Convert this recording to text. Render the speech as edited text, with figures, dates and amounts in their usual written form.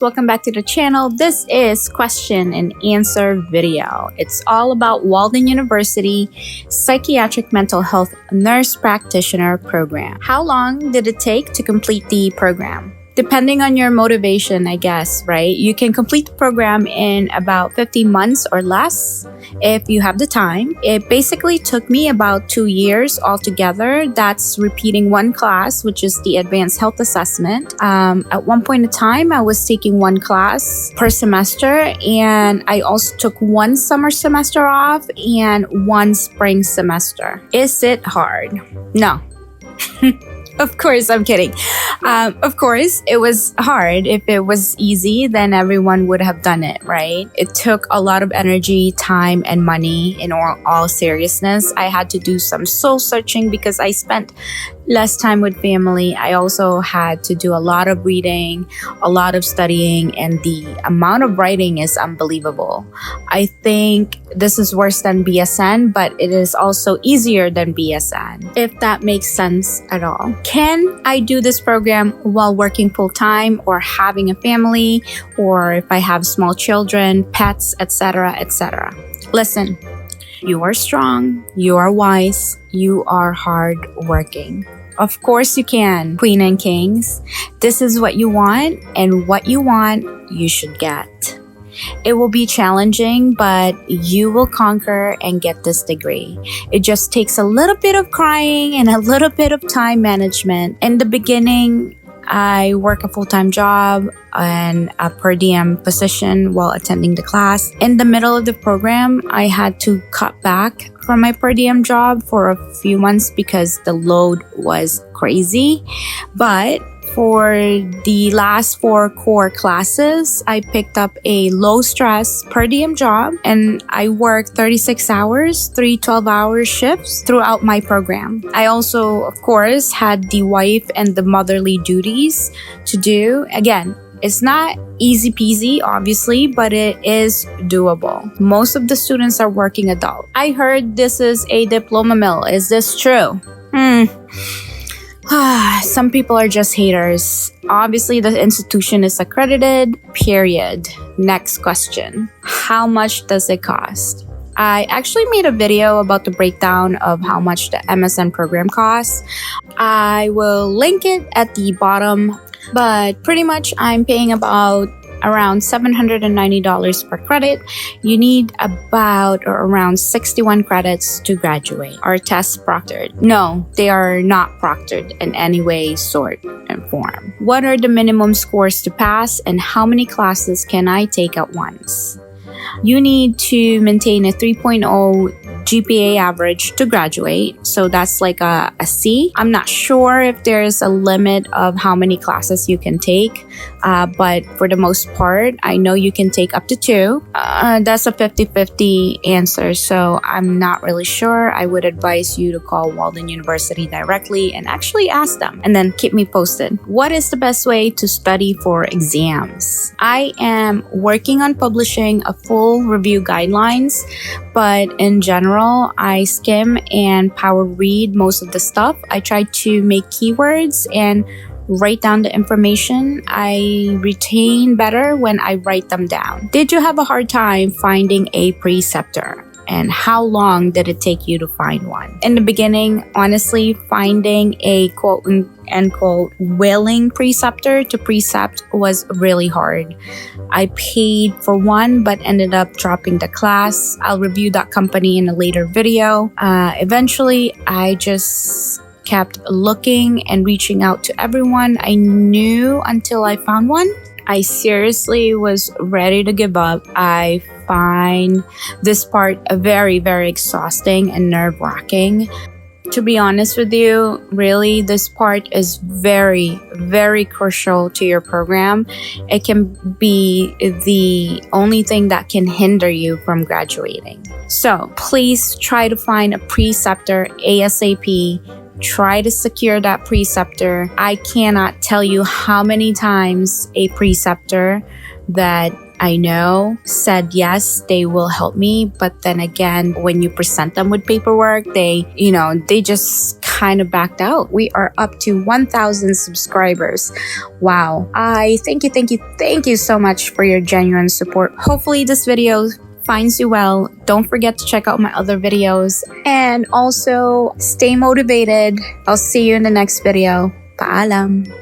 Welcome back to the channel. This is question and answer video. It's all about Walden University Psychiatric Mental Health Nurse Practitioner Program. How long did it take to complete the program? Depending on your motivation, I guess, right? You can complete the program in about 15 months or less if you have the time. It basically took me about 2 years altogether. That's repeating one class, which is the advanced health assessment. At one point in time, I was taking one class per semester, and I also took one summer semester off and one spring semester. Is it hard? No. Of course, I'm kidding. Of course, it was hard. If it was easy, then everyone would have done it, right? It took a lot of energy, time, and money. In all seriousness, I had to do some soul searching because I spent less time with family. I also had to do a lot of reading, a lot of studying, and the amount of writing is unbelievable. I think this is worse than BSN, but it is also easier than BSN, if that makes sense at all. Can I do this program while working full-time or having a family, or if I have small children, pets, etc., etc.? Listen, you are strong, you are wise, you are hardworking. Of course you can, Queen and Kings. This is what you want, and what you want, you should get. It will be challenging, but you will conquer and get this degree. It just takes a little bit of crying and a little bit of time management. In the beginning, I work a full-time job and a per diem position while attending the class. In the middle of the program, I had to cut back from my per diem job for a few months because the load was crazy. But for the last 4 core classes, I picked up a low-stress per diem job, and I worked 36 hours, 3 12-hour shifts throughout my program. I also, of course, had the wife and the motherly duties to do. Again, it's not easy peasy, obviously, but it is doable. Most of the students are working adult. I heard this is a diploma mill. Is this true? Some people are just haters. Obviously, the institution is accredited, period. Next question. How much does it cost? I actually made a video about the breakdown of how much the MSN program costs. I will link it at the bottom, but pretty much I'm paying about around $790 per credit. You need about or around 61 credits to graduate. Are tests proctored? No, they are not proctored in any way, sort, and form. What are the minimum scores to pass, and how many classes can I take at once? You need to maintain a 3.0 GPA average to graduate. So that's like a C. I'm not sure if there's a limit of how many classes you can take, but for the most part, I know you can take up to 2. That's a 50-50 answer, so I'm not really sure. I would advise you to call Walden University directly and actually ask them, and then keep me posted. What is the best way to study for exams? I am working on publishing a full review guidelines, but in general, I skim and power read most of the stuff. I try to make keywords and write down the information. I retain better when I write them down. Did you have a hard time finding a preceptor? And how long did it take you to find one? In the beginning, honestly, finding a quote-unquote willing preceptor to precept was really hard. I paid for one, but ended up dropping the class. I'll review that company in a later video. Eventually, I just kept looking and reaching out to everyone I knew until I found one. I seriously was ready to give up. I find this part very, very exhausting and nerve-wracking. To be honest with you, really, this part is very, very crucial to your program. It can be the only thing that can hinder you from graduating. So please try to find a preceptor ASAP. Try to secure that preceptor. I cannot tell you how many times a preceptor that I know said yes, they will help me. But then again, when you present them with paperwork, they just kind of backed out. We are up to 1,000 subscribers. Wow. I thank you so much for your genuine support. Hopefully this video finds you well. Don't forget to check out my other videos and also stay motivated. I'll see you in the next video. Paalam.